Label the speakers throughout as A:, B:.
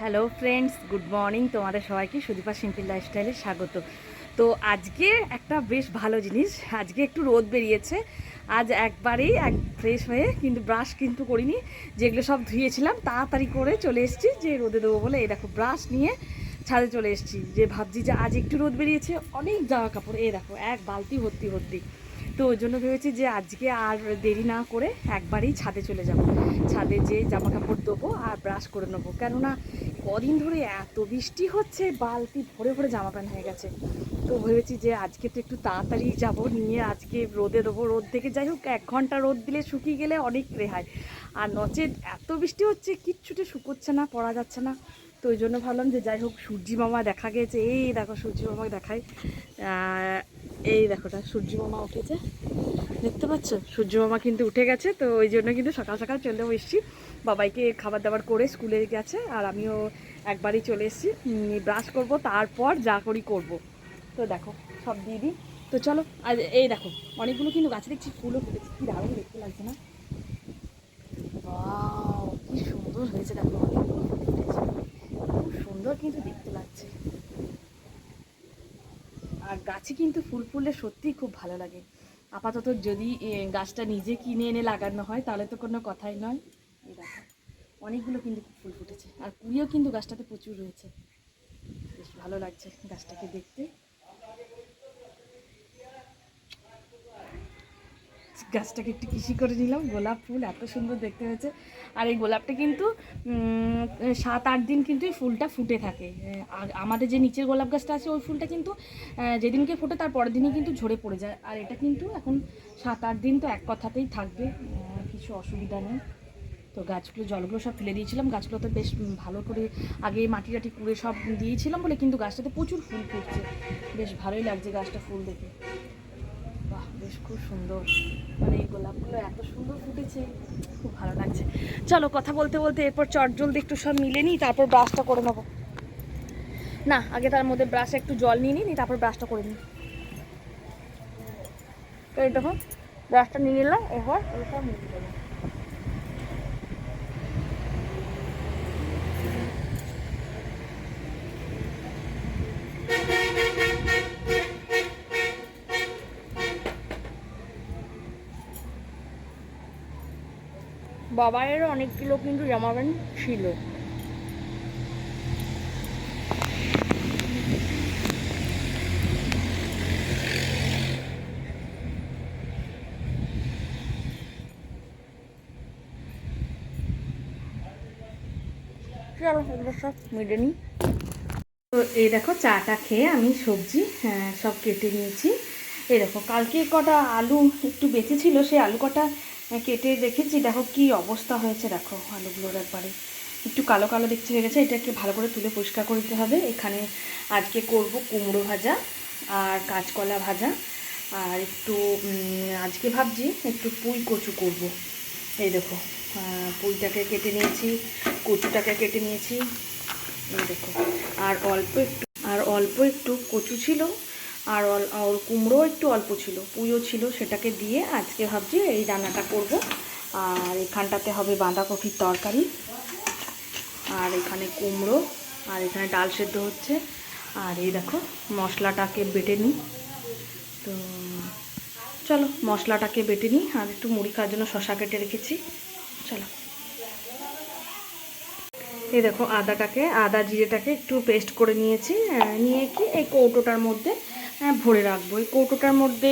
A: Hello friends, good morning. তোমাদের সবাইকে Sudipa simple লাইফস্টাইলে স্বাগত। তো আজকে একটা বেশ ভালো জিনিস, আজকে একটু রোদ বেরিয়েছে। আজ একবারেই ফ্রেশ হয়ে, কিন্তু ব্রাশ কিন্তু করিনি, যেগুলো সব ধুয়েছিলাম তাড়াতাড়ি করে চলে এসেছি যে রোদে দেবো বলে। এই দেখো ব্রাশ নিয়ে ছাদে চলে এসেছি, যে ভাবছি যে আজ একটু রোদ বেরিয়েছে, অনেক জামা কাপড়, এই দেখো এক বালতি ভর্তি ভর্তি। তো ওই জন্য ভেবেছি যে আজকে আর দেরি না করে একবারেই ছাদে চলে যাব, ছাদে যে জামা কাপড় দেবো আর ব্রাশ করে নেবো। কেননা কদিন ধরে এত বৃষ্টি হচ্ছে, বালতি ভরে ভরে জামা প্যান্ট হয়ে গেছে। তো ভেবেছি যে আজকে তো একটু তাড়াতাড়ি যাব, নিয়ে আজকে রোদে দেবো। রোদ থেকে যাই হোক 1 ঘন্টা রোদ দিলে শুকিয়ে গেলে অনেক রেহাই, আর নচেত এত বৃষ্টি হচ্ছে কিচ্ছুটে শুকোচ্ছে না, পরা যাচ্ছে না। তো ওই জন্য ভাবলাম যে যাই হোক সূর্যি মামা দেখা গেছে, এই দেখো সূর্যি মামা দেখায়। এই দেখোটা সূর্যি মামা উঠেছে, দেখতে পাচ্ছ? সূর্য মামা কিন্তু উঠে গেছে। তো ওই জন্য কিন্তু সকাল সকাল চলে এসেছি, বাবাইকে খাবার দাবার করে স্কুলে গেছে, আর আমিও একবারই চলে এসেছি। ব্রাশ করব, তারপর যা করি করব। তো দেখো সব দিয়ে দিই। তো চলো। আর এই দেখো অনেকগুলো কিন্তু গাছে দেখছি ফুলও ফুটেছে, কি দারুণ দেখতে লাগছে না? ওয়াও, কি সুন্দর হয়েছে দেখো, অনেকগুলো ফুল ফুটেছে, খুব সুন্দর কিন্তু দেখতে লাগছে। আর গাছে কিন্তু ফুল ফুললে সত্যিই খুব ভালো লাগে। আপাতত যদি গাছটা নিজে কিনে এনে লাগানো হয় তাহলে তো কোনো কথাই নয়। এই দেখো অনেকগুলো কিন্তু ফুল ফুটেছে, আর কুড়িও কিন্তু গাছটাতে প্রচুর রয়েছে। বেশ ভালো লাগছে গাছটাকে দেখতে। গাছটাকে একটু কৃষি করে নিলাম, গোলাপ ফুল এত সুন্দর দেখতে হয়েছে। আর এই গোলাপটা কিন্তু 7-8 দিন কিন্তু এই ফুলটা ফুটে থাকে। আর আমাদের যে নিচের গোলাপ গাছটা আছে ওই ফুলটা কিন্তু যেদিনকে ফোটে তার পরের দিনই কিন্তু ঝরে পড়ে যায়। আর এটা কিন্তু এখন 7-8 দিন তো এক কথাতেই থাকবে, কিছু অসুবিধা নেই। তো গাছগুলো জলগুলো সব ফেলে দিয়েছিলাম, গাছগুলো তো বেশ ভালো করে আগে মাটি টাটি কুড়ে সব দিয়েছিলাম বলে কিন্তু গাছটাতে প্রচুর ফুল ফুটছে। বেশ ভালোই লাগছে গাছটা ফুল দেখে। বাহ, বেশ খুব সুন্দর, মানে এই গোলাপগুলো এত সুন্দর ফুটেছে, খুব ভালো লাগছে। চলো কথা বলতে বলতে এরপর চট জলদি একটু সব মিলে নিই, তারপর ব্রাশটা করে নেবো। না, আগে তার মধ্যে ব্রাশে একটু জল নিয়ে নিই, তারপর ব্রাশটা করে নিই। তো এই দেখো ব্রাশটা নিয়ে নিলাম, এরপর ওইসব মিলে দেবো। বাবাইয়েরও অনেকগুলো কিন্তু জামা প্যান্ট ছিল। চলো এগুলো সব মিলে নিই। তো এই দেখো চাটা খেয়ে আমি সবজি সব কেটে নিয়েছি। এই দেখো কালকে কটা আলু একটু বেঁচে ছিল, সেই আলু কটা কেটে রেখেছি। দেখো কি অবস্থা হয়েছে, দেখো আলুগুলোর একবারে একটু কালো কালো দেখতে হয়ে গেছে। এটাকে ভালো করে তুলে পরিষ্কার করে দিতে হবে। এখানে আজকে করব কুমড়ো ভাজা আর কাঁচকলা ভাজা, আর একটু আজকে ভাবছি একটু পুঁই কচু করব। এই দেখো পুঁইটাকে কেটে নিয়েছি, কচুটাকে কেটে নিয়েছি, এই দেখো। আর অল্প একটু কচু ছিল, আর কুমড়ো একটু অল্প ছিল, পুঁইও ছিল, সেটাকে দিয়ে আজকে ভাবছি এই রান্নাটা করব। আর এখানটাতে হবে বাঁধাকপির তরকারি, আর এখানে কুমড়ো, আর এখানে ডাল সেদ্ধ হচ্ছে। আর এই দেখো মশলাটাকে বেটে নিই। তো চলো মশলাটাকে বেটে নিই, আর একটু মুড়ি খাওয়ার জন্য শশা কেটে রেখেছি। চলো। এই দেখো আদা জিরেটাকে একটু পেস্ট করে নিয়েছি, নিয়ে কি এই কৌটোটার মধ্যে ভরে রাখবো। এই কৌটোটার মধ্যে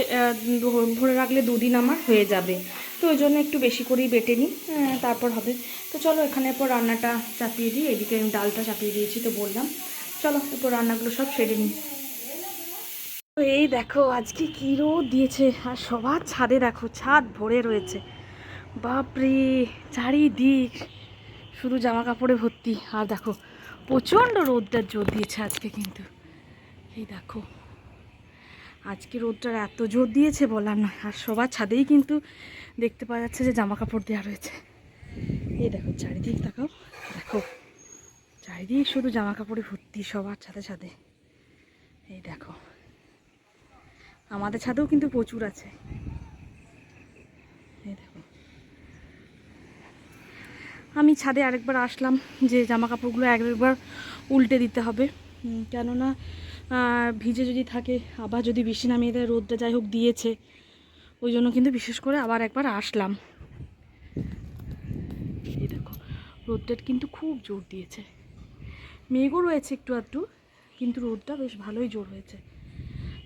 A: ভরে রাখলে 2 দিন আমার হয়ে যাবে। তো ওই জন্য একটু বেশি করেই বেটে নিই, তারপর হবে। তো চলো এখানে এরপর রান্নাটা চাপিয়ে দিই। এদিকে আমি ডালটা চাপিয়ে দিয়েছি তো বললাম। চলো এরপর রান্নাগুলো সব সেরে নিই। তো এই দেখো আজকে কী রোদ দিয়েছে, আর সবার ছাদে দেখো ছাদ ভরে রয়েছে, বাপরে চারিদিক শুধু জামা কাপড়ে ভর্তি। আর দেখো প্রচণ্ড রোদটার জোর দিয়েছে আজকে কিন্তু। এই দেখো আজকে রোদটার এত জোর দিয়েছে বলার নয়। আর সবার ছাদেই কিন্তু দেখতে পাওয়া যাচ্ছে যে জামা কাপড় দেওয়া রয়েছে। এই দেখো চারিদিক তাকাও, দেখো চারিদিক শুধু জামা কাপড়ে ভর্তি সবার ছাদে ছাদে। এই দেখো আমাদের ছাদেও কিন্তু প্রচুর আছে। এই দেখো আমি ছাদে আরেকবার আসলাম যে জামা কাপড়গুলো একবার উল্টে দিতে হবে, কেননা ভিজে যদি থাকে আবার যদি বৃষ্টি নামিয়ে দেয়, রোদটা যাই হোক দিয়েছে, ওই জন্য কিন্তু বিশেষ করে আবার একবার আসলাম। এই দেখো রোদটা কিন্তু খুব জোর দিয়েছে, মেঘও রয়েছে একটু আধটু, কিন্তু রোদটা বেশ ভালোই জোর হয়েছে।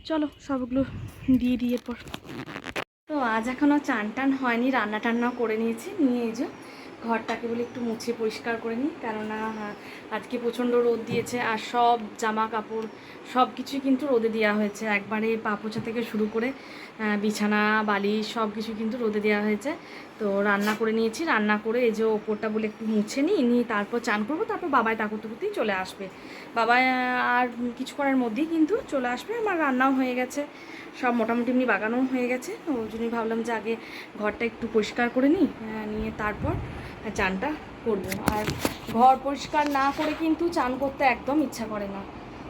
A: চলো সবগুলো দিয়ে দিই এরপর। তো আজ এখনও চান টান হয়নি, রান্না টান্নাও করে নিয়েছি, নিয়ে এই যে ঘরটাকে বলে একটু মুছে পরিষ্কার করে নিই, কেননা আজকে প্রচণ্ড রোদ দিয়েছে আর সব জামা কাপড় সব কিছুই কিন্তু রোদে দেওয়া হয়েছে, একবারে পা পোছা থেকে শুরু করে বিছানা বালিশ সব কিছু কিন্তু রোদে দেওয়া হয়েছে। তো রান্না করে নিয়েছি, রান্না করে এই যে ওপরটা বলে একটু মুছে নিই, তারপর চান করবো, তারপর বাবাই তাকুতুকুতেই চলে আসবে। বাবাই আর কিছু করার মধ্যেই কিন্তু চলে আসবে, আমার রান্নাও হয়ে গেছে, সব মোটামুটি এমনি বাগানো হয়ে গেছে। ওই জন্যই ভাবলাম যে আগে ঘরটা একটু পরিষ্কার করে নিই, নিয়ে তারপর চানটা করবো। আর ঘর পরিষ্কার না করে কিন্তু চান করতে একদম ইচ্ছা করে না,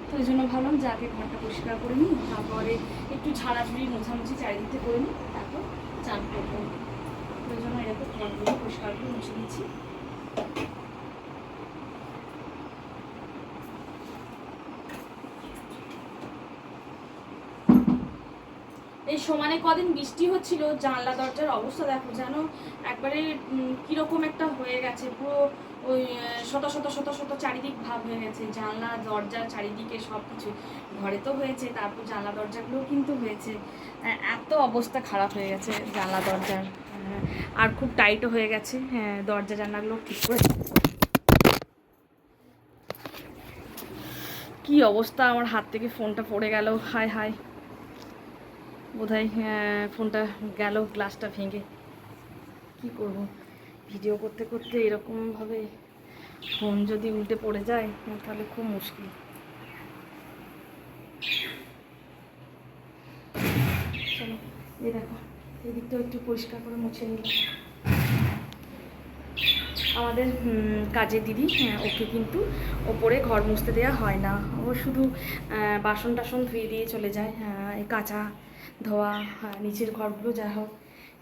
A: তো ওই জন্য ভাবলাম যে আগে ঘরটা পরিষ্কার করে নিই, তারপরে একটু ঝাড়াঝুড়ি মোছামুছি চারিদিকে করে নিই, তারপর চান করবো। ওই জন্য এরকম ঘরগুলো পরিষ্কার করে মুছে নিচ্ছি। এই সমানে কদিন বৃষ্টি হচ্ছিল, জানলা দরজার অবস্থা দেখো যেন একবারে কীরকম একটা হয়ে গেছে, পুরো ওই শত শত শত শত চারিদিক ভাব হয়ে গেছে, জানলা দরজা চারিদিকে সব কিছু। ঘরে তো হয়েছে, তারপর জানলা দরজাগুলোও কিন্তু হয়েছে, এত অবস্থা খারাপ হয়ে গেছে জানলা দরজার। আর খুব টাইটও হয়ে গেছে, হ্যাঁ দরজা জানলাগুলো ঠিক করে। কি অবস্থা, আমার হাত থেকে ফোনটা পড়ে গেল, হায় হায়, বোধহয় ফোনটা গেল গ্লাসটা ভেঙে। কি করব, ভিডিও করতে করতে এরকমভাবে ফোন যদি উল্টে পড়ে যায় তাহলে খুব মুশকিল। চলো এই দেখো এদিকটাও একটু পরিষ্কার করে মুছে নিলাম। আমাদের কাজের দিদি, ওকে কিন্তু ওপরে ঘর মুছতে দেওয়া হয় না, ও শুধু বাসন টাসন ধুয়ে দিয়ে চলে যায়, এই কাঁচা ধোয়া নিচের ঘরগুলো যা হোক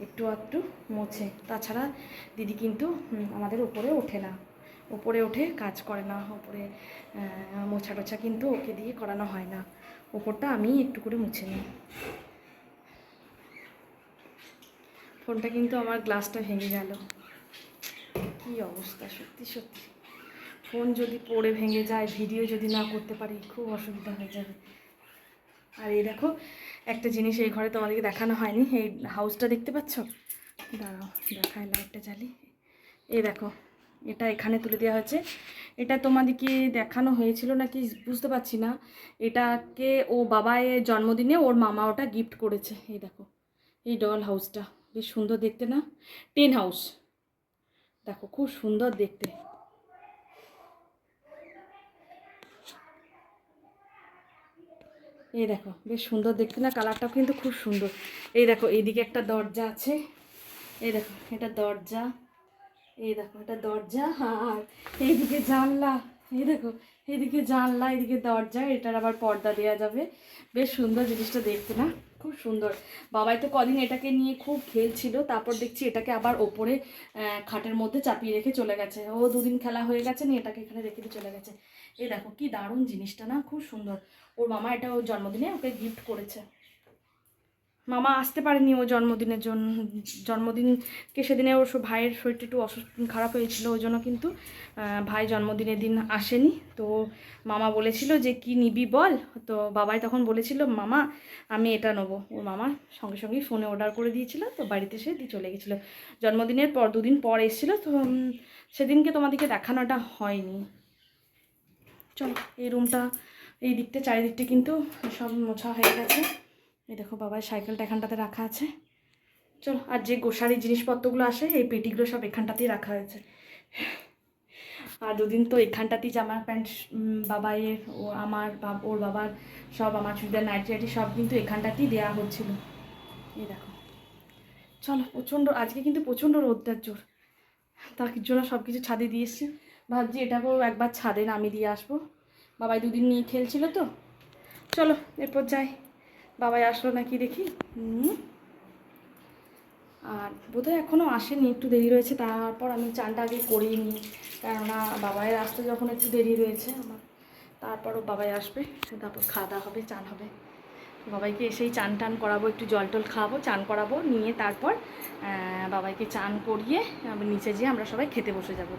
A: একটু একটু মোছে, তাছাড়া দিদি কিন্তু আমাদের ওপরে ওঠে না, ওপরে ওঠে কাজ করে না, ওপরে মোছা টোছা কিন্তু ওকে দিয়ে করানো হয় না, ওপরটা আমি একটু করে মুছে নিই। ফোনটা কিন্তু আমার গ্লাসটা ভেঙে গেল, কি অবস্থা, সত্যি সত্যি ফোন যদি পড়ে ভেঙে যায়, ভিডিও যদি না করতে পারি খুব অসুবিধা হয়ে যাবে। আর এই দেখো একটা জিনিস এই ঘরে তোমাদেরকে দেখানো হয়নি, এই হাউসটা দেখতে পাচ্ছ, দাঁড়াও দেখায় লাইটটা জ্বালি। এই দেখো এটা এখানে তুলে দেওয়া হয়েছে, এটা তোমাদেরকে দেখানো হয়েছিল নাকি বুঝতে পারছি না, এটাকে ও বাবার জন্মদিনে ওর মামা ওটা গিফট করেছে। এই দেখো এই ডল হাউসটা বেশ সুন্দর দেখতে না, টেন হাউস, দেখো খুব সুন্দর দেখতে। এই দেখো বেশ সুন্দর দেখতে না, কালারটাও কিন্তু খুব সুন্দর। এই দেখো এইদিকে একটা দরজা আছে, এই দেখো এটা দরজা, এই দেখো এটা দরজা, আর এইদিকে জানলা, এই দেখো এইদিকে জানলা এইদিকে দরজা, এটার আবার পর্দা দেওয়া যাবে, বেশ সুন্দর জিনিসটা দেখতে না, খুব সুন্দর। বাবাই তো কদিন এটাকে নিয়ে খুব খেলছিল, তারপর দেখছি এটাকে আবার ওপরে খাটের মধ্যে চাপিয়ে রেখে চলে গেছে, ও দুদিন খেলা হয়ে গেছে নিয়ে এটাকে এখানে রেখে দিয়ে চলে গেছে। এই দেখো কি দারুণ জিনিসটা না, খুব সুন্দর। ওর মামা এটা ওর জন্মদিনে ওকে গিফট করেছে, মামা আসতে পারেনি ও জন্মদিনের জন্য, জন্মদিনকে সেদিনে ওর ভাইয়ের শরীরটা একটু খারাপ হয়েছিল, ওই জন্য কিন্তু ভাই জন্মদিনের দিন আসেনি। তো মামা বলেছিল যে কি নিবি বল, তো বাবাই তখন বলেছিল মামা আমি এটা নেবো, ওর মামা সঙ্গে সঙ্গেই ফোনে অর্ডার করে দিয়েছিল, তো বাড়িতে সে দিয়ে চলে গেছিলো, জন্মদিনের পর দুদিন পর এসেছিলো, তো সেদিনকে তোমাদেরকে দেখানোটা হয়নি। চলো এই রুমটা এই দিকটা চারিদিকটা কিন্তু সব মোছা হয়ে গেছে। এই দেখো বাবার সাইকেলটা এখানটাতে রাখা আছে। চলো আর যে গোসারির জিনিসপত্রগুলো আসে এই পেটিগুলো সব এখানটাতেই রাখা হয়েছে। আর দুদিন তো এখানটাতেই জামা প্যান্ট বাবাইয়ের ও আমার ওর বাবার সব, আমার চুড়িদার নাইটি টাইটি সব কিন্তু এখানটাতেই দেওয়া হচ্ছিল। এই দেখো চলো প্রচণ্ড আজকে কিন্তু প্রচণ্ড রোদটার জোর, তার জন্য সব কিছু ছাদে দিয়ে এসছি, ভাবছি এটাকেও একবার ছাদে নামিয়ে দিয়ে আসবো, বাবাই দুদিন নিয়ে খেলছিল তো। চলো এরপর যাই, বাবাই আসলো নাকি দেখি। আর বোধহয় এখনও আসেনি, একটু দেরি রয়েছে। তারপর আমি চানটা আগে করেই নিই, কেননা বাবাইয়ের আসতে যখন একটু দেরি রয়েছে আমার, তারপরও বাবাই আসবে, তারপর খাওয়া দাওয়া হবে, চান হবে। বাবাইকে এসেই চান টান করাবো, একটু জল টল খাওয়াবো, চান করাবো, নিয়ে তারপর বাবাইকে চান করিয়ে নিচে যেয়ে আমরা সবাই খেতে বসে যাব।